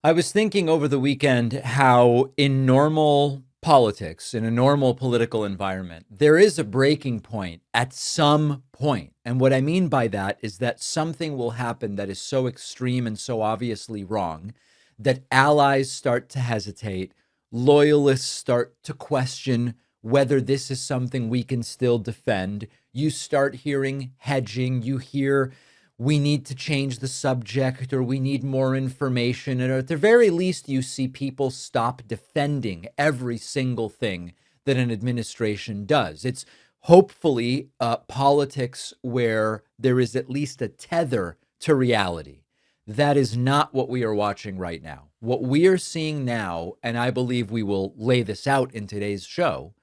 I was thinking over the weekend how in normal politics, in a normal political environment, there is a breaking point at some point. And what I mean by that is that something will happen that is so extreme and so obviously wrong that allies start to hesitate, loyalists start to question whether this is something we can still defend. You start hearing hedging, you hear we need to change the subject or we need more information. And at the very least, you see people stop defending every single thing that an administration does. It's hopefully politics where there is at least a tether to reality. That is not what we are watching right now. What we are seeing now, and I believe we will lay this out in today's show,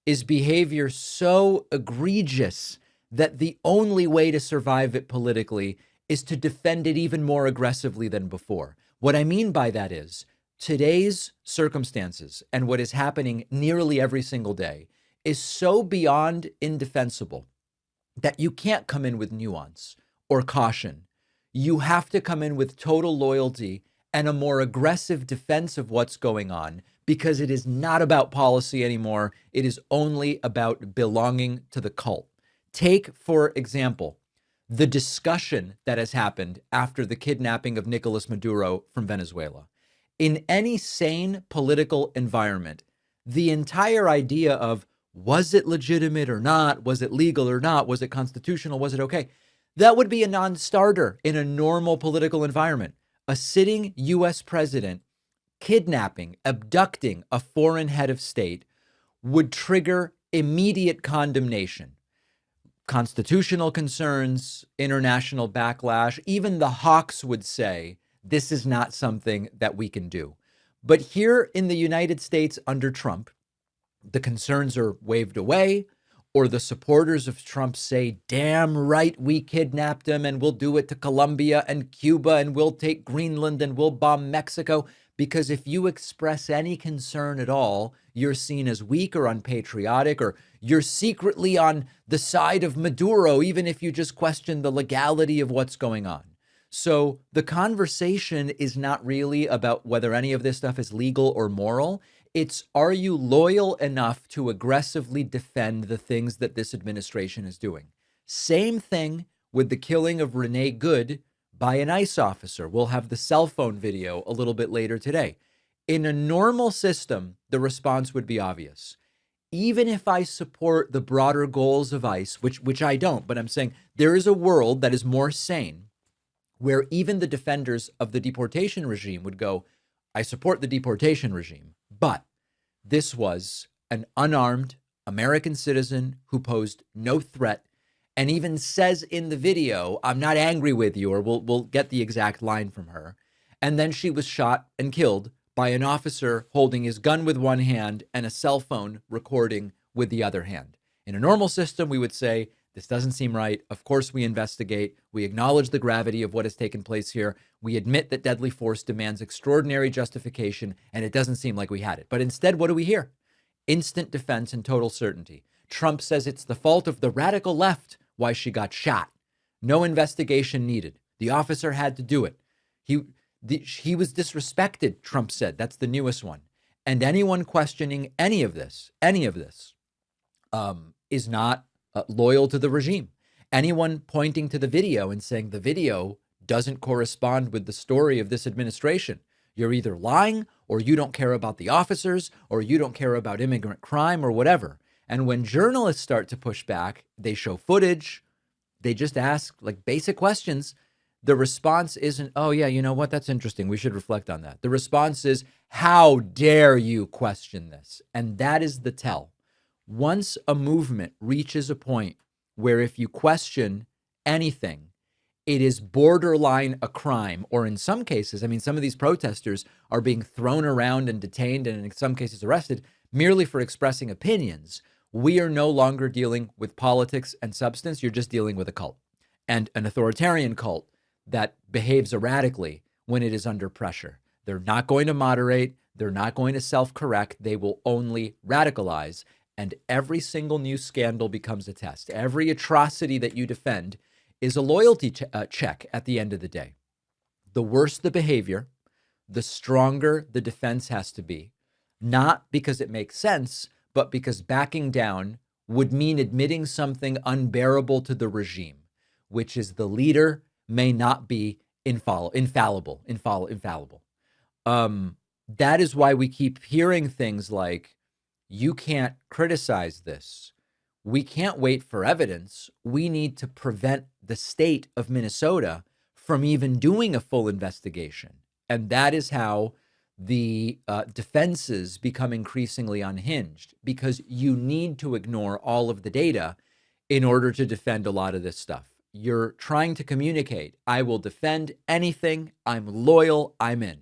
is behavior so egregious that the only way to survive it politically is to defend it even more aggressively than before. What I mean by that is today's circumstances and what is happening nearly every single day is so beyond indefensible that you can't come in with nuance or caution. You have to come in with total loyalty and a more aggressive defense of what's going on because it is not about policy anymore. It is only about belonging to the cult. Take, for example, the discussion that has happened after the kidnapping of Nicolás Maduro from Venezuela. In any sane political environment, the entire idea of was it legitimate or not? Was it legal or not? Was it constitutional? Was it okay? That would be a non-starter in a normal political environment. A sitting US president kidnapping, abducting a foreign head of state would trigger immediate condemnation. Constitutional concerns, international backlash, even the hawks would say this is not something that we can do. But here in the United States under Trump, the concerns are waved away, or the supporters of Trump say, damn right, we kidnapped him and we'll do it to Colombia and Cuba and we'll take Greenland and we'll bomb Mexico. Because if you express any concern at all, you're seen as weak or unpatriotic, or you're secretly on the side of Maduro, even if you just question the legality of what's going on. So the conversation is not really about whether any of this stuff is legal or moral. It's, are you loyal enough to aggressively defend the things that this administration is doing? Same thing with the killing of Renee Good by an ICE officer. We'll have the cell phone video a little bit later today. In a normal system, the response would be obvious. Even if I support the broader goals of ICE, which I don't, but I'm saying there is a world that is more sane, where even the defenders of the deportation regime would go, I support the deportation regime, but this was an unarmed American citizen who posed no threat and even says in the video, I'm not angry with you, or we'll get the exact line from her. And then she was shot and killed by an officer holding his gun with one hand and a cell phone recording with the other hand. In a normal system, we would say, this doesn't seem right. Of course, we investigate. We acknowledge the gravity of what has taken place here. We admit that deadly force demands extraordinary justification, and it doesn't seem like we had it. But instead, what do we hear? Instant defense and total certainty. Trump says it's the fault of the radical left why she got shot. No investigation needed. The officer had to do it. He was disrespected, Trump said. That's the newest one. And anyone questioning any of this, is not loyal to the regime. Anyone pointing to the video and saying the video doesn't correspond with the story of this administration, you're either lying or you don't care about the officers or you don't care about immigrant crime or whatever. And when journalists start to push back, they show footage, they just ask like basic questions. The response isn't, oh yeah, you know what? That's interesting. We should reflect on that. The response is, how dare you question this? And that is the tell. Once a movement reaches a point where if you question anything, it is borderline a crime, or in some cases, I mean, some of these protesters are being thrown around and detained and in some cases arrested merely for expressing opinions. We are no longer dealing with politics and substance. You're just dealing with a cult, and an authoritarian cult that behaves erratically when it is under pressure. They're not going to moderate. They're not going to self-correct. They will only radicalize. And every single new scandal becomes a test. Every atrocity that you defend is a loyalty check at the end of the day. The worse the behavior, the stronger the defense has to be. Not because it makes sense, but because backing down would mean admitting something unbearable to the regime, which is the leader may not be infallible. That is why we keep hearing things like, you can't criticize this. We can't wait for evidence. We need to prevent the state of Minnesota from even doing a full investigation. And that is how the defenses become increasingly unhinged, because you need to ignore all of the data in order to defend a lot of this stuff. You're trying to communicate, I will defend anything, I'm loyal, I'm in.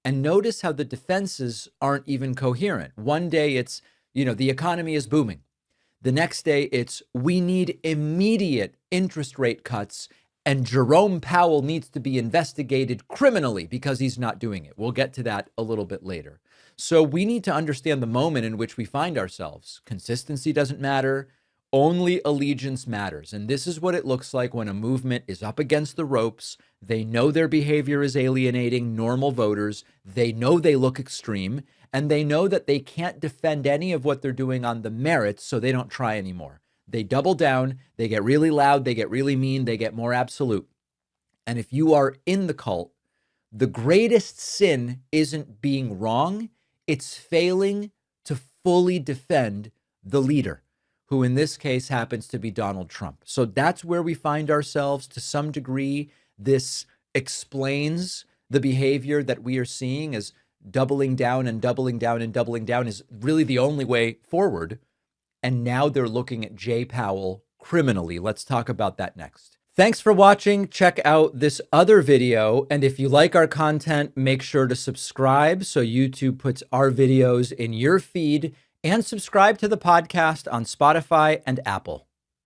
And notice how the defenses aren't even coherent. One day it's, the economy is booming. The next day it's, we need immediate interest rate cuts and Jerome Powell needs to be investigated criminally because he's not doing it. We'll get to that a little bit later. So we need to understand the moment in which we find ourselves. Consistency doesn't matter. Only allegiance matters. And this is what it looks like when a movement is up against the ropes. They know their behavior is alienating normal voters. They know they look extreme. And they know that they can't defend any of what they're doing on the merits, so they don't try anymore. They double down, they get really loud, they get really mean, they get more absolute. And if you are in the cult, the greatest sin isn't being wrong, it's failing to fully defend the leader, who in this case happens to be Donald Trump. So that's where we find ourselves to some degree. This explains the behavior that we are seeing as doubling down and doubling down and doubling down is really the only way forward. And now they're looking at Jay Powell criminally. Let's talk about that next. Thanks for watching. Check out this other video. And if you like our content, make sure to subscribe so YouTube puts our videos in your feed, and subscribe to the podcast on Spotify and Apple.